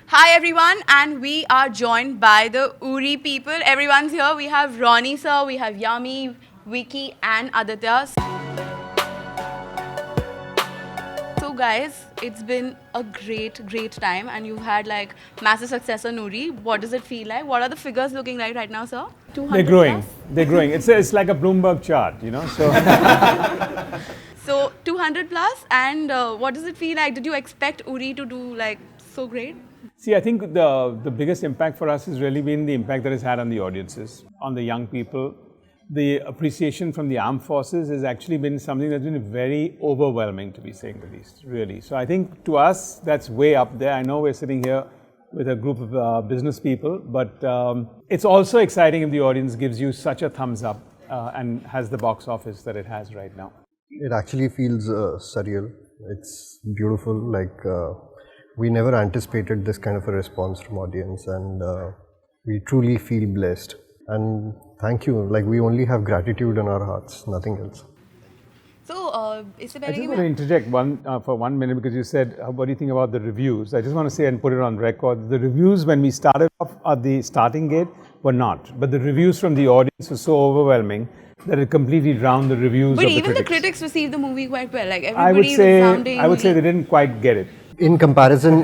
Hi everyone, and we are joined by the Uri people. Everyone's here. We have Ronnie sir, we have Yami, Vicky, and Aditya. So guys, it's been a great time, and you've had like massive success on Uri. What does it feel like? What are the figures looking like right now, sir? They're 200 growing. plus? They're growing. It's like a Bloomberg chart, you know. So So 200 plus, and what does it feel like? Did you expect Uri to do like so great? see, I think the biggest impact for us has really been the impact that it's had on the audiences, on the young people. The appreciation from the armed forces has actually been something that's been very overwhelming, to be saying the least, really. So I think to us, that's way up there. I know we're sitting here with a group of business people, but it's also exciting if the audience gives you such a thumbs up and has the box office that it has right now. It actually feels surreal. It's beautiful. We never anticipated this kind of a response from audience, and we truly feel blessed. And thank you. Like, we only have gratitude in our hearts, nothing else. So, is it I just want to interject for 1 minute because you said, what do you think about the reviews? I just want to say and put it on record, the reviews when we started off at the starting gate were not. But the reviews from the audience were so overwhelming that it completely drowned the reviews But of the even critics. the critics received the movie quite well. Like I would everybody say, resoundingly. I would say they didn't quite get it. In comparison,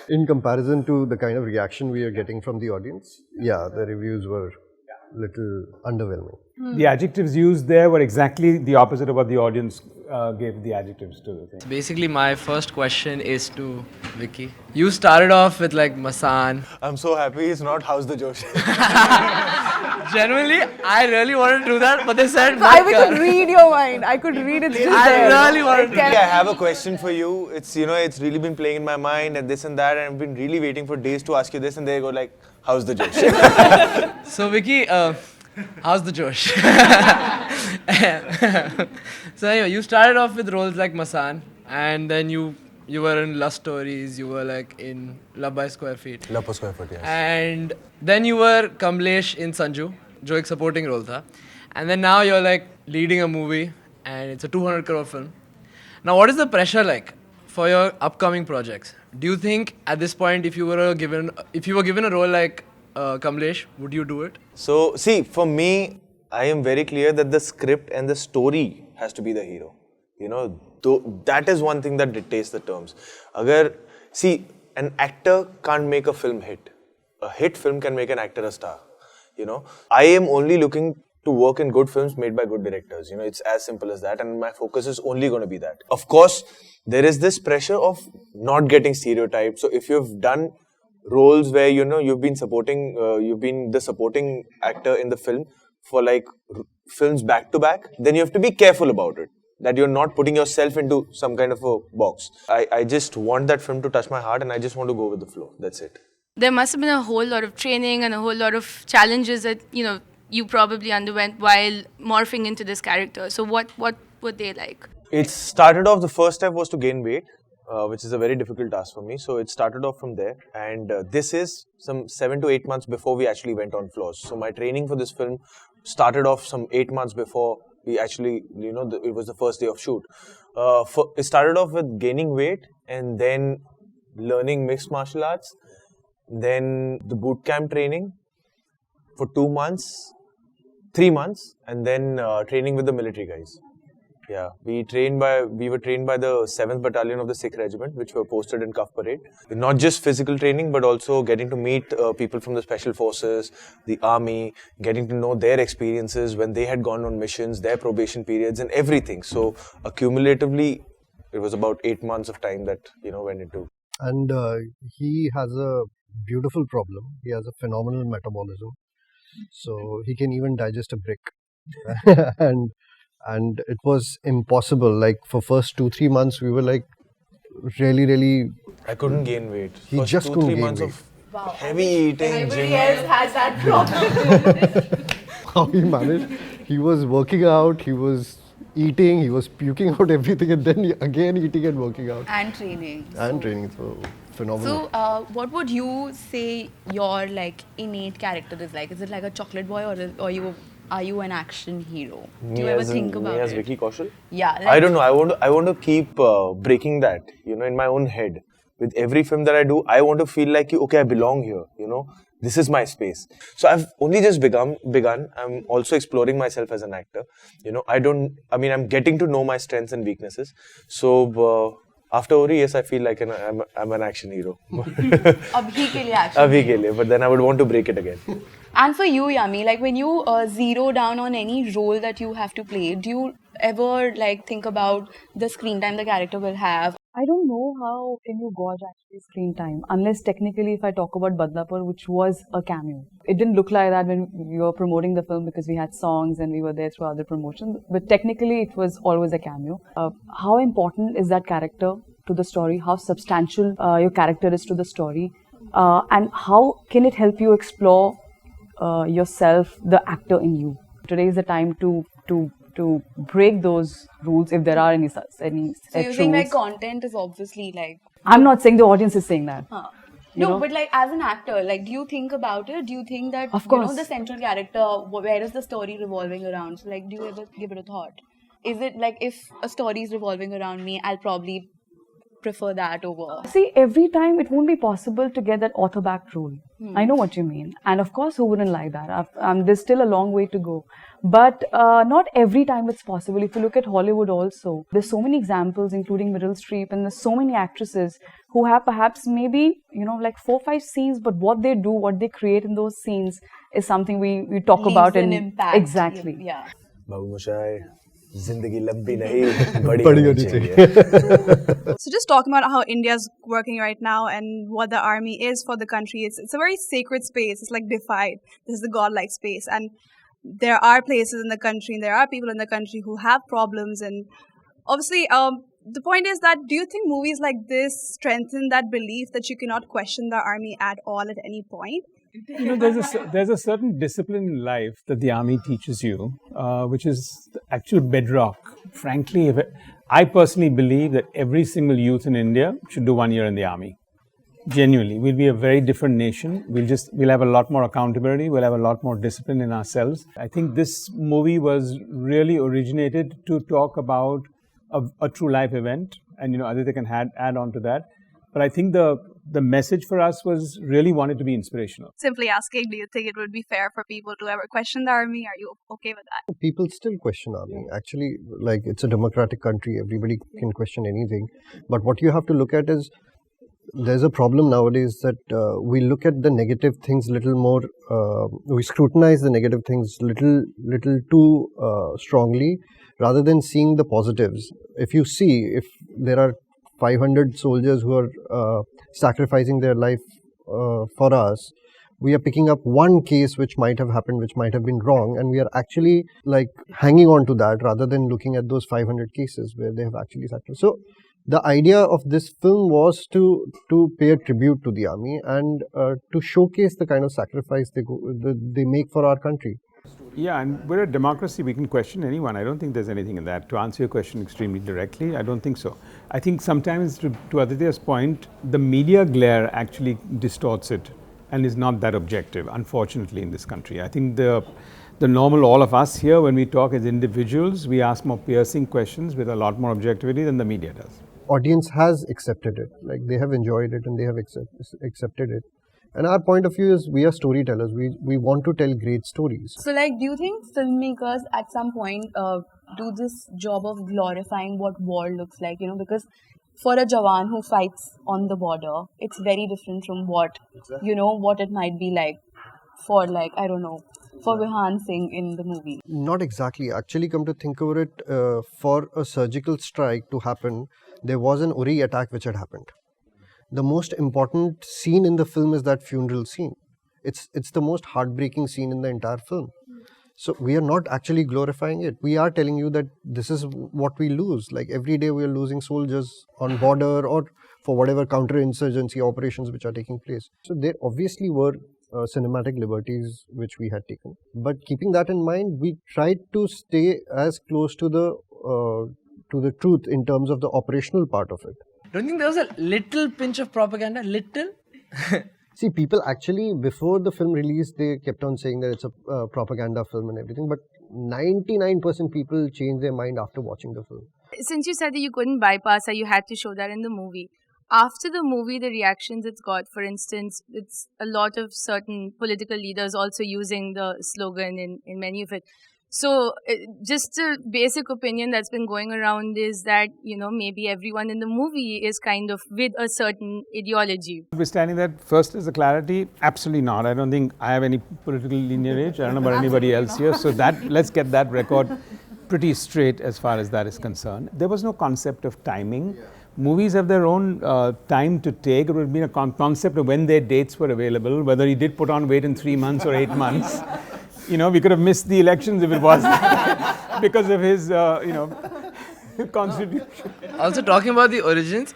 in comparison to the kind of reaction we are getting from the audience, yeah, the reviews were little underwhelming. The adjectives used there were exactly the opposite of what the audience gave the adjectives to the thing. Basically, my first question is to Vicky. You started off with like Masan. I'm so happy it's not How's the Josh. Genuinely, I really wanted to do that, but they said. I could read your mind. I could read it. Just I really wanted to. I have a question for you. It's it's really been playing in my mind and this and that, and I've been really waiting for days to ask you this, and they go like, How's the Josh? So Vicky, how's the Josh? So anyway, you started off with roles like Masan, and then you were in Lust Stories. You were like in Love by Square Feet. Love per Square Foot, yes. And then you were Kamlesh in Sanju, जो एक supporting role था. And then now you're like leading a movie, and it's a 200 crore film. Now, what is the pressure like for your upcoming projects? Do you think at this point, if you were given a role like Kamlesh, would you do it? So, see, for me, I am very clear that the script and the story has to be the hero. That is one thing that dictates the terms. See, an actor can't make a film hit. A hit film can make an actor a star. I am only looking to work in good films made by good directors. It's as simple as that, and my focus is only going to be that. Of course, there is this pressure of not getting stereotyped. So if you've done roles where you've been the supporting actor in the film for like films back to back, then you have to be careful about it, that you're not putting yourself into some kind of a box. I just want that film to touch my heart, and I just want to go with the flow. That's it. There must have been a whole lot of training and a whole lot of challenges that you probably underwent while morphing into this character. So what were they like? It started off, the first step was to gain weight, which is a very difficult task for me. So it started off from there, and this is some 7 to 8 months before we actually went on floors. So my training for this film started off some 8 months before we actually, it was the first day of shoot. It started off with gaining weight, and then learning mixed martial arts, then the boot camp training for 2 months, 3 months, and then training with the military guys. Yeah, we were trained by the 7th Battalion of the Sikh Regiment, which were posted in Cuff Parade. Not just physical training, but also getting to meet people from the Special Forces, the Army, getting to know their experiences when they had gone on missions, their probation periods, and everything. So, accumulatively, it was about 8 months of time that, went into. And he has a beautiful problem. He has a phenomenal metabolism. So he can even digest a brick. and it was impossible. Like, for first 2-3 months, we were like really. I couldn't gain weight. He First just couldn't 2-3 gain months weight. of heavy eating. Everybody else has that problem. How he managed? He was working out. He was eating. He was puking out everything, and then again eating and working out And training. and training. So phenomenal. So, what would you say your like innate character is like? Is it like a chocolate boy, or are you an action hero? Do you ever think about me as it? Vicky Kaushal? Yeah. I don't know. I want to keep breaking that, in my own head. with every film that I do, I want to feel like, okay, I belong here, you know. This is my space. So I've only just begun. I'm also exploring myself as an actor. You know, I'm getting to know my strengths and weaknesses. So after Ori, yes, I feel like I'm an action hero. Abhi ke liye action. Abhi ke liye, but then I would want to break it again. And for you, Yami, like when you zero down on any role that you have to play, do you ever like think about the screen time the character will have? I don't know how can you gauge actually screen time, unless technically if I talk about Badlapur, which was a cameo. It didn't look like that when we were promoting the film because we had songs and we were there throughout the promotion, but technically it was always a cameo. How important is that character to the story? How substantial your character is to the story? And how can it help you explore yourself, the actor in you? Today is the time to break those rules if there are any such So you rules. think like content is obviously like... I'm not saying the audience is saying that. You No, know? but like as an actor, like do you think about it? Do you think that, Of you know, course. the central character, where is the story revolving around? So like do you ever give it a thought? Is it like if a story is revolving around me, I'll probably prefer that over... See, every time it won't be possible to get that author-backed role. I know what you mean. And of course, who wouldn't like that? There's still a long way to go. But not every time it's possible. If you look at Hollywood also, there's so many examples, including Meryl Streep, and there's so many actresses who have perhaps maybe, you know, like 4-5 scenes, but what they do, what they create in those scenes is something we talk Leaves about. an And impact. exactly. Yeah. Babu Moshai, zindagi lambi nahi, badi Badi honi honi chahiye. So just talking about how India's working right now and what the army is for the country, it's a very sacred space. It's like defied. This is the godlike space. And there are places in the country and there are people in the country who have problems. And obviously, the point is that do you think movies like this strengthen that belief that you cannot question the army at all at any point? You know, there's a certain discipline in life that the army teaches you, which is the actual bedrock. Frankly, I personally believe that every single youth in India should do 1 year in the army. Genuinely, we'll be a very different nation. We'll have a lot more accountability. We'll have a lot more discipline in ourselves. I think this movie was really originated to talk about a true life event, and you know, Aditya can add on to that. But I think the message for us was really wanted to be inspirational. Simply asking, do you think it would be fair for people to ever question the army? Are you okay with that? People still question army. Actually, like it's a democratic country. Everybody can question anything. But what you have to look at is there's a problem nowadays that we look at the negative things little more. We scrutinize the negative things little too strongly, rather than seeing the positives. If you see, if there are 500 soldiers who are sacrificing their life for us, we are picking up one case which might have happened, which might have been wrong, and we are actually like hanging on to that rather than looking at those 500 cases where they have actually sacrificed. So the idea of this film was to pay a tribute to the army and to showcase the kind of sacrifice they make for our country. Yeah, and we're a democracy. We can question anyone. I don't think there's anything in that. To answer your question extremely directly, I don't think so. I think sometimes, to Aditya's point, the media glare actually distorts it and is not that objective, unfortunately, in this country. I think the normal, all of us here, when we talk as individuals, we ask more piercing questions with a lot more objectivity than the media does. Audience has accepted it. Like they have enjoyed it and they have accepted it. And our point of view is we are storytellers. We want to tell great stories. So like, do you think filmmakers at some point do this job of glorifying what war looks like? You know, because for a Jawan who fights on the border, it's very different from what, you know, what it might be like for like, I don't know, for Vihan Singh in the movie. Not exactly. Actually, come to think over it, for a surgical strike to happen, there was an Uri attack which had happened. The most important scene in the film is that funeral scene. It's the most heartbreaking scene in the entire film. So we are not actually glorifying it. We are telling you that this is what we lose. Like every day we are losing soldiers on border or for whatever counterinsurgency operations which are taking place. So there obviously were cinematic liberties which we had taken. But keeping that in mind, we tried to stay as close to the truth in terms of the operational part of it. Don't you think there was a little pinch of propaganda? Little? See, people actually, before the film release, they kept on saying that it's a propaganda film and everything. But 99% people changed their mind after watching the film. Since you said that you couldn't bypass or you had to show that in the movie, after the movie, the reactions it's got, for instance, it's a lot of certain political leaders also using the slogan in many of it. So just a basic opinion that's been going around is that, maybe everyone in the movie is kind of with a certain ideology. Understanding that, first is the clarity, absolutely not. I don't think I have any political lineage. I don't know about anybody else here. So let's get that record pretty straight as far as that is concerned. There was no concept of timing. Movies have their own time to take. It would have been a concept of when their dates were available, whether he did put on weight in 3 months or 8 months. We could have missed the elections if it was because of his, constitution. Also, talking about the origins,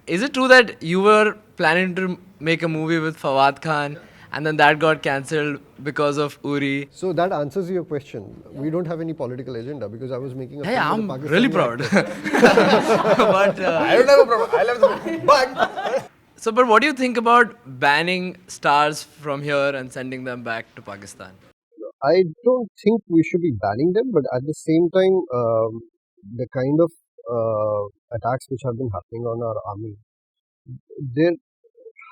is it true that you were planning to make a movie with Fawad Khan and then that got cancelled because of Uri? So that answers your question. We don't have any political agenda because I was making a Hey, film with I'm a Pakistani really proud. actor. But I don't have a problem. I love the movie. But but what do you think about banning stars from here and sending them back to Pakistan? I don't think we should be banning them, but at the same time, the kind of attacks which have been happening on our army, there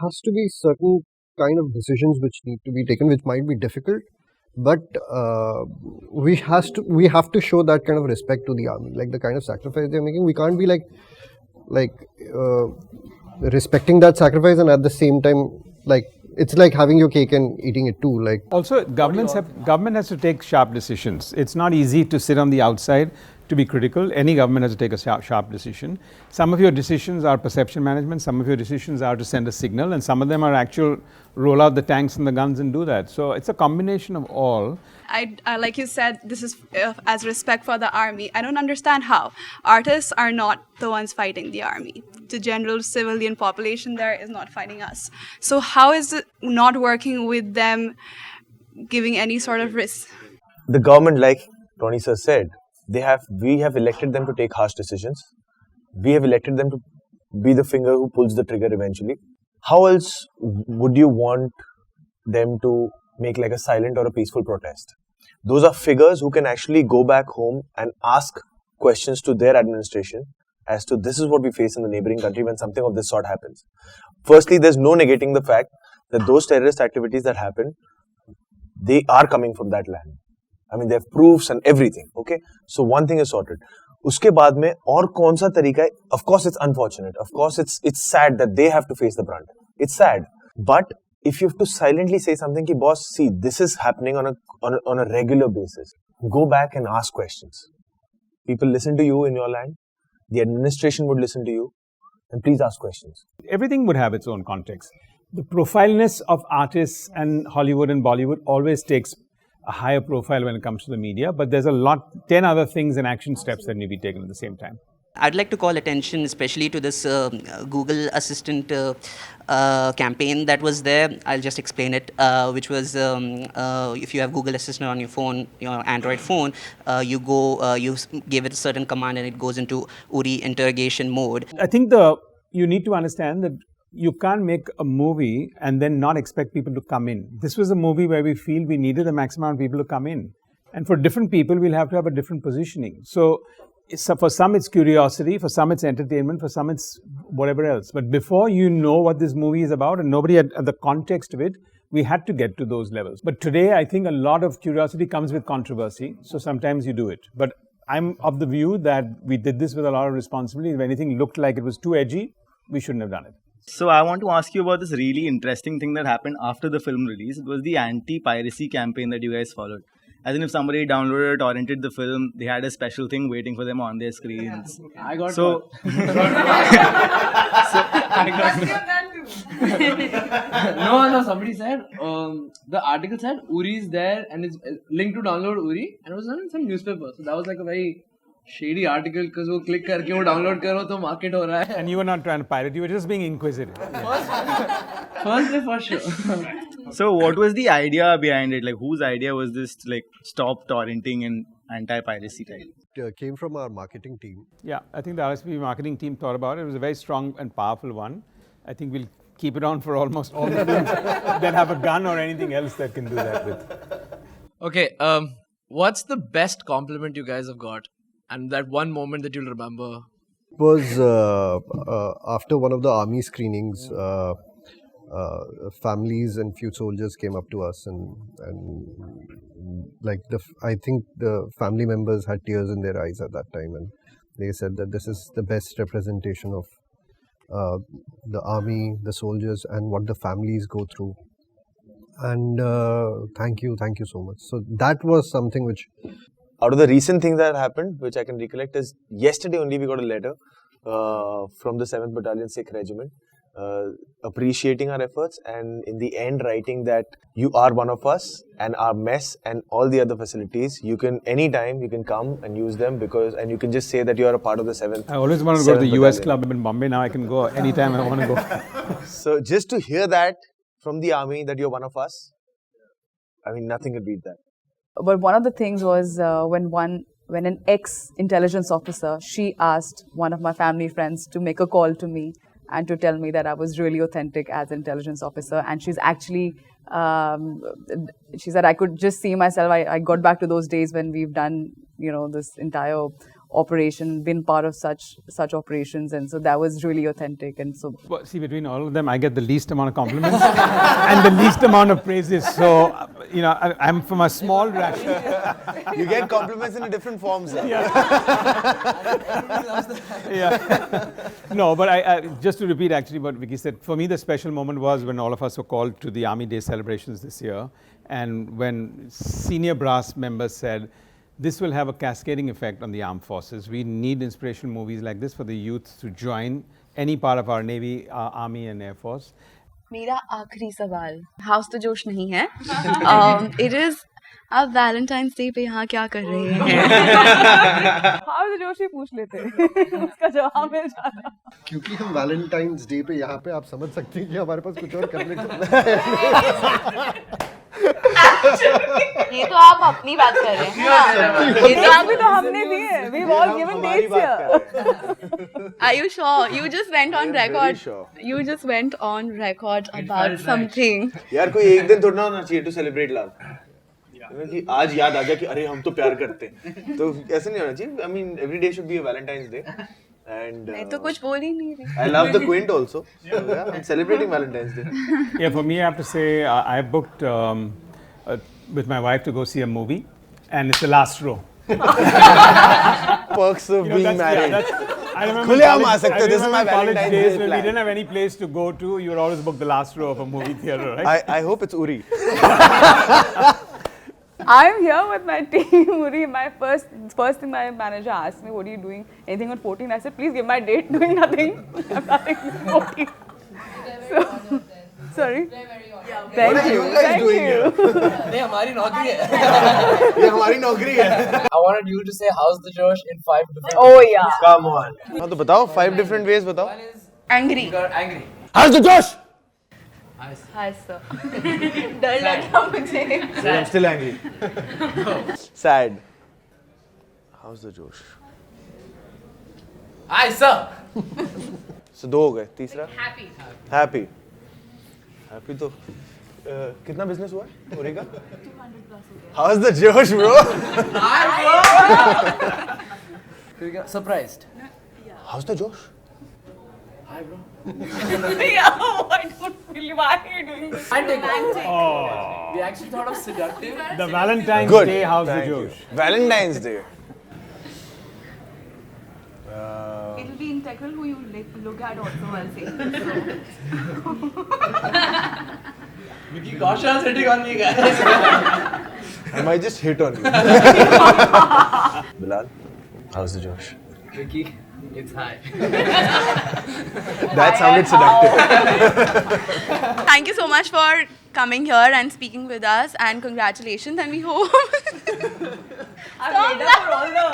has to be certain kind of decisions which need to be taken, which might be difficult, but we have to show that kind of respect to the army, like the kind of sacrifice they're making. We can't be respecting that sacrifice and at the same time, it's like having your cake and eating it too. Also, government has to take sharp decisions. It's not easy to sit on the outside to be critical. Any government has to take a sharp decision. Some of your decisions are perception management. Some of your decisions are to send a signal, and some of them are actual roll out the tanks and the guns and do that. So it's a combination of all. I like you said, this is as respect for the army. I don't understand how. Artists are not the ones fighting the army. The general civilian population there is not fighting us. So how is it not working with them giving any sort of risk? the government, like Tony sir said, we have elected them to take harsh decisions. We have elected them to be the finger who pulls the trigger eventually. How else would you want them to make like a silent or a peaceful protest? Those are figures who can actually go back home and ask questions to their administration as to this is what we face in the neighboring country when something of this sort happens. Firstly, there's no negating the fact that those terrorist activities that happen, they are coming from that land. I mean, they have proofs and everything. Okay, so one thing is sorted. उसके बाद में और कौन सा तरीका है? Of course, it's unfortunate. Of course, it's sad that they have to face the brunt. It's sad, but if you have to silently say something, ki boss, see, this is happening on a regular basis. Go back and ask questions. People listen to you in your land. The administration would listen to you, and please ask questions. Everything would have its own context. The profileness of artists and Hollywood and Bollywood always takes a higher profile when it comes to the media, but there's 10 other things and action steps that need to be taken at the same time. I'd like to call attention especially to this Google Assistant campaign that was there. I'll just explain it, which was if you have Google Assistant on your phone, your Android phone, you give it a certain command and it goes into Uri interrogation mode. I think you need to understand that you can't make a movie and then not expect people to come in. This was a movie where we feel we needed the maximum amount of people to come in. And for different people, we'll have to have a different positioning. So for some, it's curiosity. For some, it's entertainment. For some, it's whatever else. But before you know what this movie is about and nobody had the context of it, we had to get to those levels. But today, I think a lot of curiosity comes with controversy. So sometimes you do it. But I'm of the view that we did this with a lot of responsibility. If anything looked like it was too edgy, we shouldn't have done it. So I want to ask you about this really interesting thing that happened after the film release. It was the anti-piracy campaign that you guys followed. As in, if somebody downloaded or torrented the film, they had a special thing waiting for them on their screens. Yeah. I got so. No, somebody said, the article said Uri is there and it's linked to download Uri, and it was in some newspaper. So that was like a very shady article because वो click करके वो download करो तो market हो रहा है. And you were not trying to pirate, you were just being inquisitive. First for sure. So what was the idea behind it? Like whose idea was this to like stop torrenting and anti-piracy type? It came from our marketing team. Yeah, I think the RSP marketing team thought about it. It was a very strong and powerful one. I think we'll keep it on for almost all the films that have a gun or anything else that can do that with. Okay, what's the best compliment you guys have got? And that one moment that you'll remember was after one of the army screenings. Families and few soldiers came up to us and like I think the family members had tears in their eyes at that time, and they said that this is the best representation of the army, the soldiers, and what the families go through. And thank you so much. So that was something which, out of the recent things that happened, which I can recollect, is yesterday only we got a letter from the 7th Battalion Sikh Regiment appreciating our efforts, and in the end writing that you are one of us, and our mess and all the other facilities, you can anytime you can come and use them, and you can just say that you are a part of the 7th. I always wanted to go to the US club in Bombay. Now I can go anytime I want to go. So just to hear that from the army, that you're one of us, I mean, nothing could beat that. But one of the things was when an ex-intelligence officer, she asked one of my family friends to make a call to me and to tell me that I was really authentic as an intelligence officer. And she's actually, she said I could just see myself. I got back to those days when we've done, this entire operation, been part of such operations, and so that was really authentic. And so, well, see, between all of them, I get the least amount of compliments and the least amount of praises. So, I'm from a small ration. You get compliments in different forms. Yeah. No, but I just to repeat actually what Vicky said, for me the special moment was when all of us were called to the Army Day celebrations this year, and when senior brass members said, this will have a cascading effect on the armed forces. We need inspirational movies like this for the youth to join any part of our Navy, Army and Air Force. मेरा आखिरी सवाल, house तो जोश नहीं है. It is, आप Valentine's day पे यहाँ क्या कर रहे हैं? हाउस तो जोश ही पूछ लेते हैं. उसका जवाब मिल जाता. क्योंकि हम वैलेंटाइंस डे पे यहाँ पे, आप समझ सकते हैं कि हमारे पास कुछ और करने को ये तो आप अपनी बात कर रहे हैं. ये तो हमने दी है. We've all given dates here. Are you sure? You just went on record. You just went on record about something. यार कोई एक दिन थोड़ा होना चाहिए to celebrate love. कि आज याद आ गया कि अरे हम तो प्यार करते हैं. तो ऐसे नहीं होना चाहिए. I mean, every day should be a Valentine's Day. And मैं तो कुछ बोल ही नहीं रही. I love the Quint also. So, yeah, I'm celebrating Valentine's Day. Yeah, for me, I have to say, I booked with my wife to go see a movie, and it's the last row. Perks of being married. I remember this is my college days when we plan. didn't have any place to go to. You would always book the last row of a movie theater, right? I hope it's Uri. I'm here with my team, Uri. My first thing my manager asked me, what are you doing? Anything on 14? I said, please give my date. Doing nothing. I'm nothing on 14. So, sorry. Thank you. Thank you. ये हमारी नौकरी है. ये हमारी नौकरी है. I wanted you to say how's the Josh in 5 different Oh ways. yeah. Come on. हाँ तो बताओ 5 different ways बताओ. One is Angry. angry. How's the Josh? Hi sir. डर लगा मुझे. I'm still angry. Sad. How's the Josh? Hi sir. So 2 हो गए. तीसरा? Happy. Happy. Happy तो कितना business हुआ है Uri का? 200 plus हो गया. How's the Josh, bro? Surprised. How's the Josh? Hi bro. Yeah, I don't feel why are you doing this? Oh, We actually thought of seductive. the Valentine's Good. Day, how's the Thank you. Josh? Valentine's Day. It'll be integral who you look at also, I'll say. Vicky Kaushal sitting on me, guys. I might just hit on you. Bilal, how's the Josh? Vicky, it's high. That sounded seductive. Thank you so much for coming here and speaking with us, and congratulations, and we hope I've made up for all the,